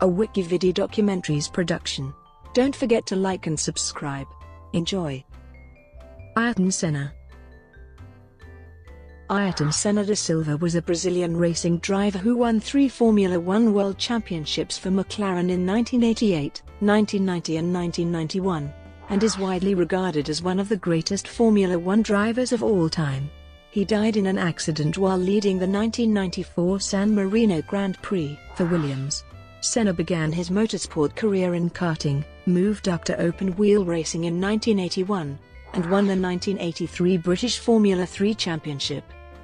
a Wikividi Documentaries production. Don't forget to like and subscribe. Enjoy. Ayrton Senna. Ayrton Senna da Silva was a Brazilian racing driver who won 3 Formula One World Championships for McLaren in 1988, 1990 and 1991, and is widely regarded as one of the greatest Formula One drivers of all time. He died in an accident while leading the 1994 San Marino Grand Prix for Williams. Senna began his motorsport career in karting, moved up to open-wheel racing in 1981, and won the 1983 British Formula 3 Championship.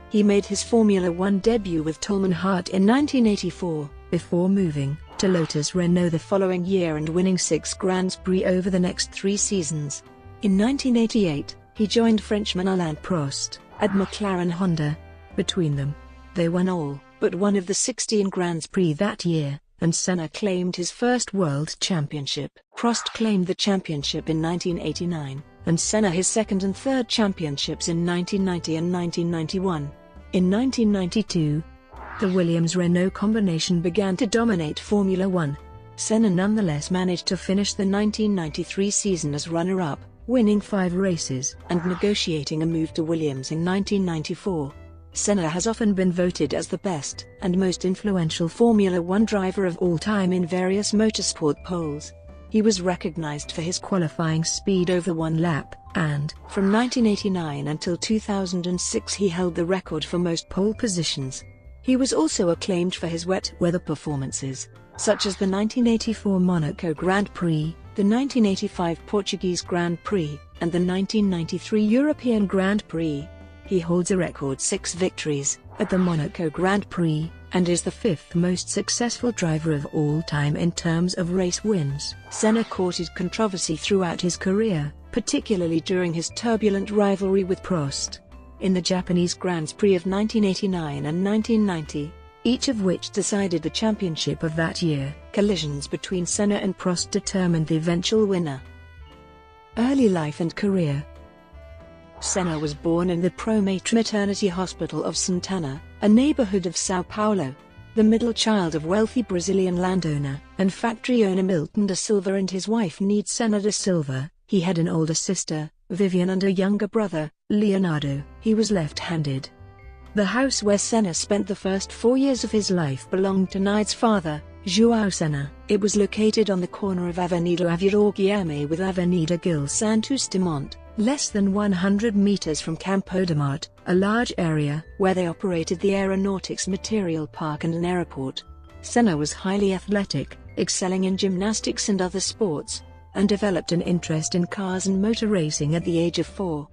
He made his Formula One debut with Toleman Hart in 1984, before moving to Lotus Renault the following year and winning 6 Grands Prix over the next 3 seasons. In 1988, he joined Frenchman Alain Prost at McLaren Honda. Between them, they won all but one of the 16 Grands Prix that year, and Senna claimed his first world championship. Prost claimed the championship in 1989, and Senna his second and third championships in 1990 and 1991. In 1992, the Williams-Renault combination began to dominate Formula One. Senna nonetheless managed to finish the 1993 season as runner-up, winning 5 races and negotiating a move to Williams in 1994. Senna has often been voted as the best and most influential Formula One driver of all time in various motorsport polls. He was recognized for his qualifying speed over 1 lap, and from 1989 until 2006 he held the record for most pole positions. He was also acclaimed for his wet weather performances, such as the 1984 Monaco Grand Prix, the 1985 Portuguese Grand Prix, and the 1993 European Grand Prix. He holds a record 6 victories at the Monaco Grand Prix, and is the 5th most successful driver of all time in terms of race wins. Senna courted controversy throughout his career, particularly during his turbulent rivalry with Prost. In the Japanese Grands Prix of 1989 and 1990, each of which decided the championship of that year, collisions between Senna and Prost determined the eventual winner. Early life and career. Senna was born in the Promatre Maternity Hospital of Santana, a neighborhood of São Paulo. The middle child of wealthy Brazilian landowner and factory owner Milton da Silva and his wife Neide Senna da Silva, he had an older sister, Vivian, and a younger brother, Leonardo. He was left-handed. The house where Senna spent the first 4 years of his life belonged to Neide's father, João Senna. It was located on the corner of Avenida Aviador Guilherme with Avenida Gil Santos Dumont, less than 100 meters from Campo de Marte, a large area where they operated the Aeronautics Material Park and an airport. Senna was highly athletic, excelling in gymnastics and other sports, and developed an interest in cars and motor racing at the age of 4.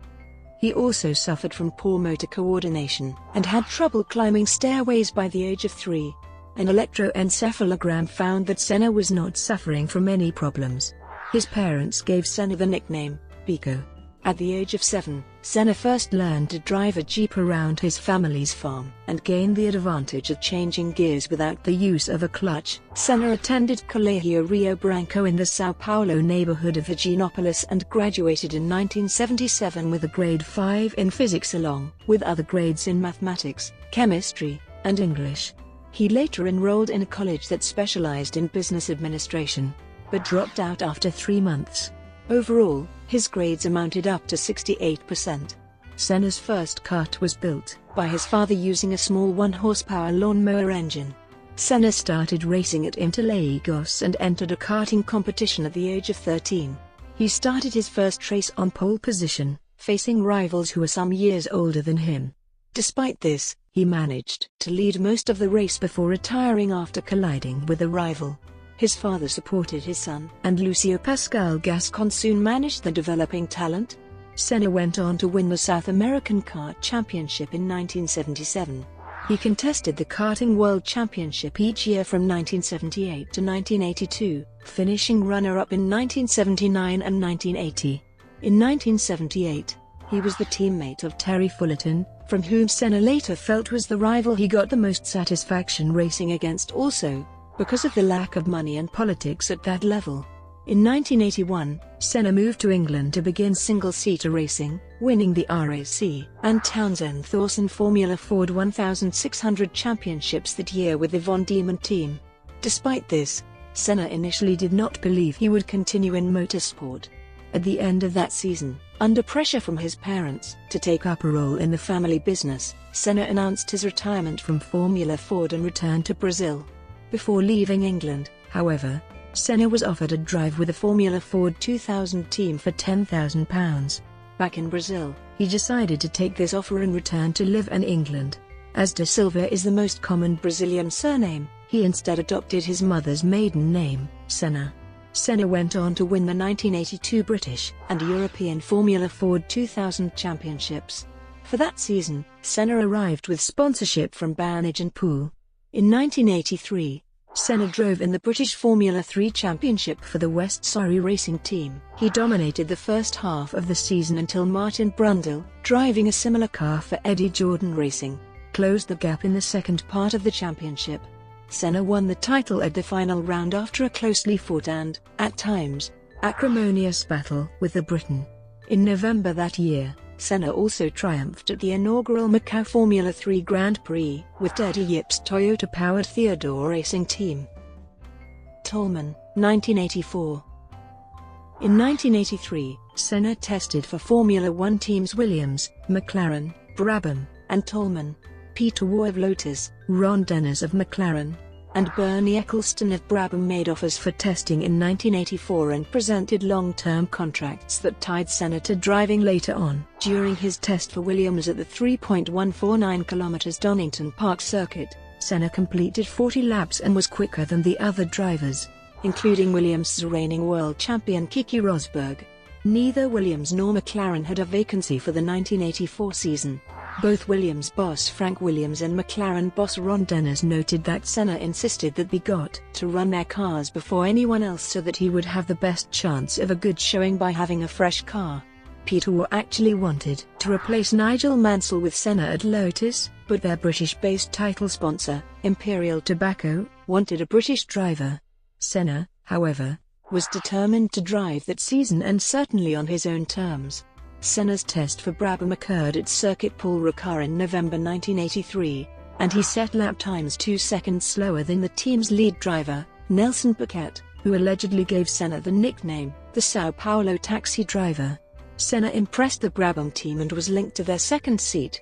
He also suffered from poor motor coordination and had trouble climbing stairways by the age of 3. An electroencephalogram found that Senna was not suffering from any problems. His parents gave Senna the nickname Pico. At the age of 7, Senna first learned to drive a Jeep around his family's farm and gained the advantage of changing gears without the use of a clutch. Senna attended Colegio Rio Branco in the São Paulo neighborhood of Higienópolis and graduated in 1977 with a grade 5 in physics along with other grades in mathematics, chemistry, and English. He later enrolled in a college that specialized in business administration, but dropped out after 3 months. Overall, his grades amounted up to 68%. Senna's first kart was built by his father using a small 1-horsepower lawnmower engine. Senna started racing at Interlagos and entered a karting competition at the age of 13. He started his first race on pole position, facing rivals who were some years older than him. Despite this, he managed to lead most of the race before retiring after colliding with a rival. His father supported his son, and Lucio Pascal Gascon soon managed the developing talent. Senna went on to win the South American Kart Championship in 1977. He contested the Karting World Championship each year from 1978 to 1982, finishing runner-up in 1979 and 1980. In 1978, he was the teammate of Terry Fullerton, from whom Senna later felt was the rival he got the most satisfaction racing against, also because of the lack of money and politics at that level. In 1981, Senna moved to England to begin single-seater racing, winning the RAC and Townsend Thorson Formula Ford 1600 championships that year with the Von Diemen team. Despite this, Senna initially did not believe he would continue in motorsport. At the end of that season, under pressure from his parents to take up a role in the family business, Senna announced his retirement from Formula Ford and returned to Brazil. Before leaving England, however, Senna was offered a drive with the Formula Ford 2000 team for £10,000. Back in Brazil, he decided to take this offer and return to live in England. As Da Silva is the most common Brazilian surname, he instead adopted his mother's maiden name, Senna. Senna went on to win the 1982 British and European Formula Ford 2000 championships. For that season, Senna arrived with sponsorship from Banijay & Pool. In 1983, Senna drove in the British Formula 3 Championship for the West Surrey Racing Team. He dominated the first half of the season until Martin Brundle, driving a similar car for Eddie Jordan Racing, closed the gap in the second part of the championship. Senna won the title at the final round after a closely fought and, at times, acrimonious battle with the Briton. In November that year, Senna also triumphed at the inaugural Macau Formula 3 Grand Prix with Teddy Yip's Toyota-powered Theodore Racing Team. Toleman, 1984. In 1983, Senna tested for Formula One teams Williams, McLaren, Brabham, and Toleman. Peter Waugh of Lotus, Ron Dennis of McLaren, and Bernie Ecclestone of Brabham made offers for testing in 1984 and presented long-term contracts that tied Senna to driving later on. During his test for Williams at the 3.149 km Donington Park circuit, Senna completed 40 laps and was quicker than the other drivers, including Williams' reigning world champion Keke Rosberg. Neither Williams nor McLaren had a vacancy for the 1984 season. Both Williams boss Frank Williams and McLaren boss Ron Dennis noted that Senna insisted that they got to run their cars before anyone else so that he would have the best chance of a good showing by having a fresh car. Peter Waugh actually wanted to replace Nigel Mansell with Senna at Lotus, but their British-based title sponsor, Imperial Tobacco, wanted a British driver. Senna, however, was determined to drive that season and certainly on his own terms. Senna's test for Brabham occurred at Circuit Paul Ricard in November 1983, and he set lap times 2 seconds slower than the team's lead driver, Nelson Piquet, who allegedly gave Senna the nickname, the Sao Paulo taxi driver. Senna impressed the Brabham team and was linked to their second seat.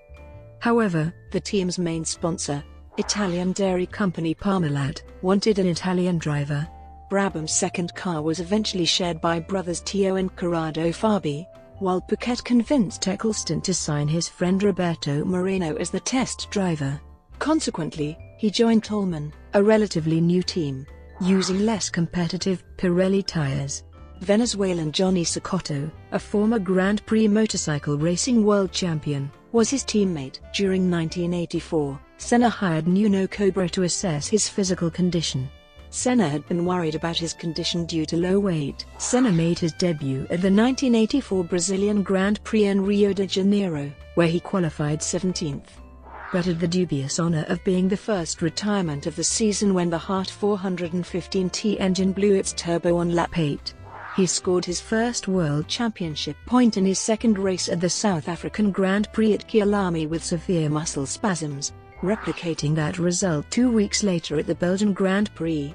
However, the team's main sponsor, Italian dairy company Parmalat, wanted an Italian driver. Brabham's second car was eventually shared by brothers Tio and Corrado Fabi, while Piquet convinced Ecclestone to sign his friend Roberto Moreno as the test driver. Consequently, he joined Toleman, a relatively new team, using less competitive Pirelli tires. Venezuelan Johnny Cecotto, a former Grand Prix motorcycle racing world champion, was his teammate. During 1984, Senna hired Nuno Cobra to assess his physical condition. Senna had been worried about his condition due to low weight. Senna made his debut at the 1984 Brazilian Grand Prix in Rio de Janeiro, where he qualified 17th. But had the dubious honor of being the first retirement of the season when the Hart 415T engine blew its turbo on lap 8. He scored his first World Championship point in his second race at the South African Grand Prix at Kyalami with severe muscle spasms, replicating that result 2 weeks later at the Belgian Grand Prix.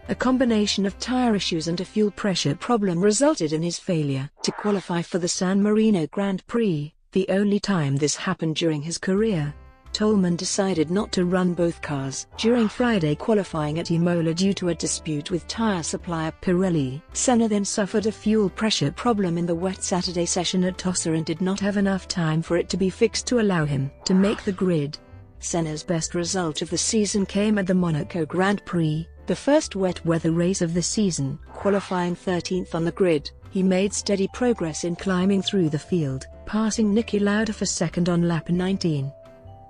A combination of tire issues and a fuel pressure problem resulted in his failure to qualify for the San Marino Grand Prix, the only time this happened during his career. Toleman decided not to run both cars during Friday qualifying at Imola due to a dispute with tire supplier Pirelli. Senna then suffered a fuel pressure problem in the wet Saturday session at Tossa and did not have enough time for it to be fixed to allow him to make the grid. Senna's best result of the season came at the Monaco Grand Prix, the first wet weather race of the season. Qualifying 13th on the grid, he made steady progress in climbing through the field, passing Niki Lauda for second on lap 19.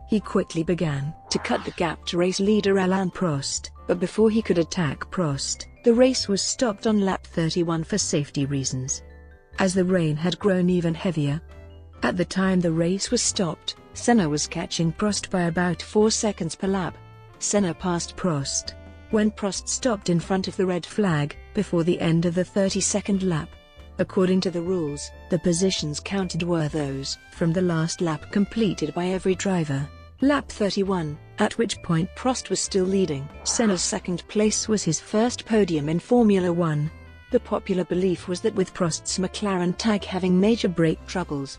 He quickly began to cut the gap to race leader Alain Prost, but before he could attack Prost, the race was stopped on lap 31 for safety reasons, as the rain had grown even heavier. At the time the race was stopped, Senna was catching Prost by about 4 seconds per lap. Senna passed Prost when Prost stopped in front of the red flag, before the end of the 32nd lap. According to the rules, the positions counted were those from the last lap completed by every driver. Lap 31, at which point Prost was still leading. Senna's second place was his first podium in Formula One. The popular belief was that with Prost's McLaren tag having major brake troubles,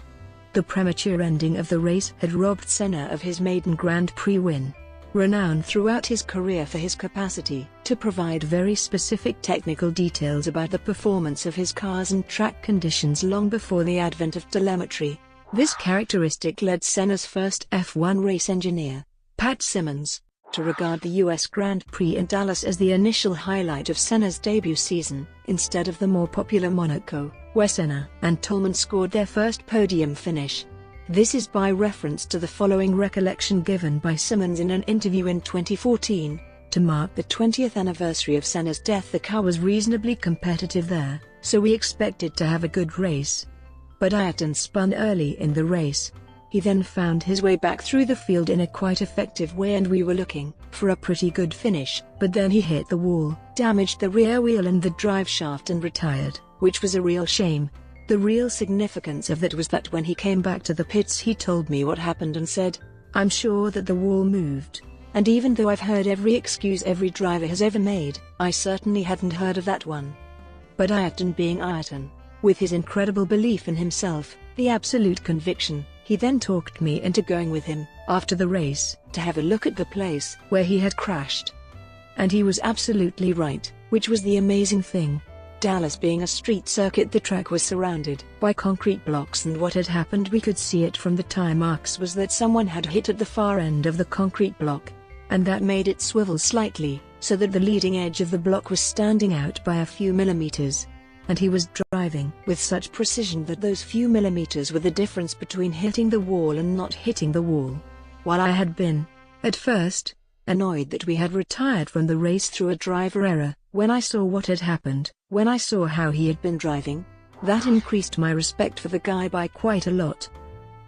the premature ending of the race had robbed Senna of his maiden Grand Prix win. Renowned throughout his career for his capacity to provide very specific technical details about the performance of his cars and track conditions long before the advent of telemetry, this characteristic led Senna's first F1 race engineer, Pat Symonds, to regard the US Grand Prix in Dallas as the initial highlight of Senna's debut season, instead of the more popular Monaco, where Senna and Tollman scored their first podium finish. This is by reference to the following recollection given by Symonds in an interview in 2014. To mark the 20th anniversary of Senna's death, the car was reasonably competitive there, so we expected to have a good race. But Ayrton spun early in the race. He then found his way back through the field in a quite effective way and we were looking for a pretty good finish, but then he hit the wall, damaged the rear wheel and the drive shaft and retired, which was a real shame. The real significance of that was that when he came back to the pits he told me what happened and said, "I'm sure that the wall moved. And even though I've heard every excuse every driver has ever made, I certainly hadn't heard of that one." But Ayrton being Ayrton, with his incredible belief in himself, the absolute conviction, he then talked me into going with him, after the race, to have a look at the place where he had crashed. And he was absolutely right, which was the amazing thing. Dallas being a street circuit, the track was surrounded by concrete blocks and what had happened, we could see it from the tire marks, was that someone had hit at the far end of the concrete block, and that made it swivel slightly, so that the leading edge of the block was standing out by a few millimeters. And he was driving with such precision that those few millimeters were the difference between hitting the wall and not hitting the wall. While I had been, at first, annoyed that we had retired from the race through a driver error, when I saw what had happened, when I saw how he had been driving, that increased my respect for the guy by quite a lot.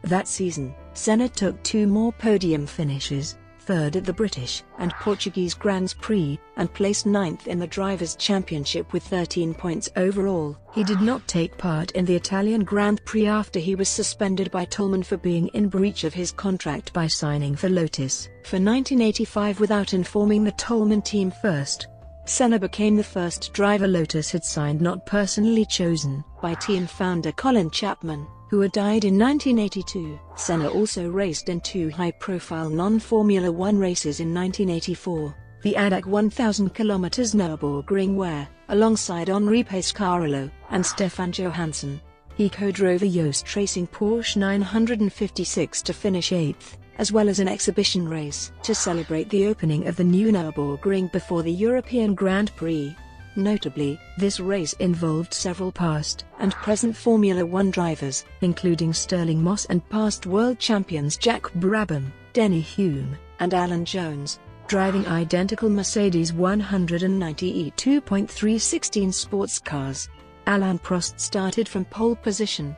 That season, Senna took 2 more podium finishes, 3rd at the British and Portuguese Grands Prix, and placed 9th in the Drivers' Championship with 13 points overall. He did not take part in the Italian Grand Prix after he was suspended by Tollman for being in breach of his contract by signing for Lotus for 1985 without informing the Tollman team first. Senna became the first driver Lotus had signed not personally chosen by team founder Colin Chapman, who had died in 1982. Senna also raced in 2 high-profile non-Formula One races in 1984, the ADAC 1000 km Nürburgring where, alongside Henri Pescarolo and Stefan Johansson, he co-drove the Yost Racing Porsche 956 to finish 8th, as well as an exhibition race to celebrate the opening of the new Nürburgring before the European Grand Prix. Notably, this race involved several past and present Formula One drivers, including Stirling Moss and past world champions Jack Brabham, Denny Hulme, and Alan Jones, driving identical Mercedes 190 E2.316 sports cars. Alain Prost started from pole position,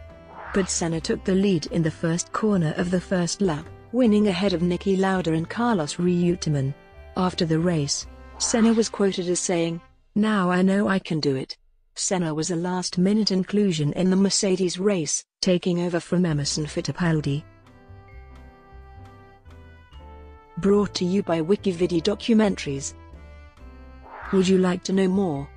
but Senna took the lead in the first corner of the first lap, winning ahead of Niki Lauda and Carlos Reutemann. After the race, Senna was quoted as saying, "Now I know I can do it." Senna was a last-minute inclusion in the Mercedes race, taking over from Emerson Fittipaldi. Brought to you by Wikividi Documentaries. Would you like to know more?